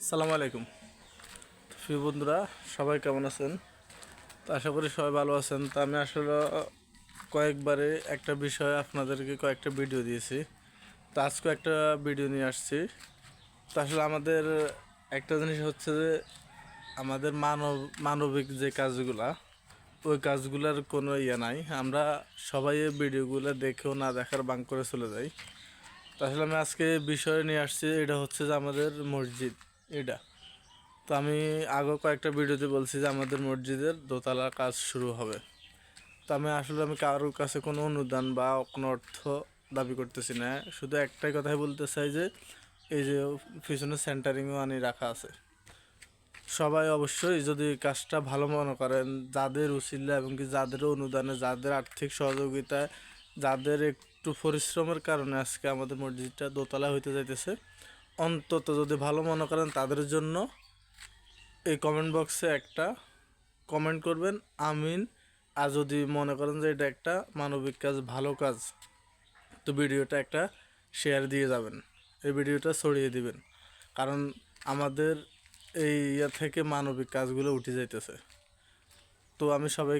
আসসালামু আলাইকুম প্রিয় বন্ধুরা, সবাই কেমন আছেন? তো আশা করি সবাই ভালো আছেন। তো আমি আসলে কয়েকবারে একটা বিষয়ে আপনাদেরকে কয়েকটা ভিডিও দিয়েছি। তো আজকে একটা ভিডিও নিয়ে আসছি। তো আসলে আমাদের একটা জিনিস হচ্ছে যে আমাদের মানবিক যে কাজগুলা, ওই কাজগুলোর কোনো ইয়ে নাই। আমরা সবাই এই ভিডিওগুলো দেখেও না দেখার বাং করে চলে যাই। তো আসলে আমি আজকে বিষয় নিয়ে আসছি, এটা হচ্ছে যে আমাদের মসজিদ এটা। তো আমি আগে কয়েকটা ভিডিওতে বলছি যে আমাদের মসজিদের দোতলা কাজ শুরু হবে। তো আমি কারোর কাছে কোনো অনুদান বা কোনো অর্থ দাবি করতেছি না, শুধু একটাই কথাই বলতে চাই যে এই যে পিছনে সেন্টারিংও আনি রাখা আছে, সবাই অবশ্যই যদি কাজটা ভালো মনে করেন, যাদের উছিলা এবং কি যাদের অনুদানে, যাদের আর্থিক সহযোগিতায়, যাদের একটু পরিশ্রমের কারণে আজকে আমাদের মসজিদটা দোতলা হইতে যাইতেছে, অন্তত যদি ভালো মনে করেন তাদের জন্য এই কমেন্ট বক্সে একটা কমেন্ট করবেন, আমিন। আর যদি মনে করেন যে এটা একটা মানবিক কাজ, ভালো কাজ, তো ভিডিওটা একটা শেয়ার দিয়ে যাবেন, এই ভিডিওটা ছড়িয়ে দিবেন। কারণ আমাদের এই ইয়া থেকে মানবিক কাজগুলো উঠে যাইতেছে। তো আমি সবাই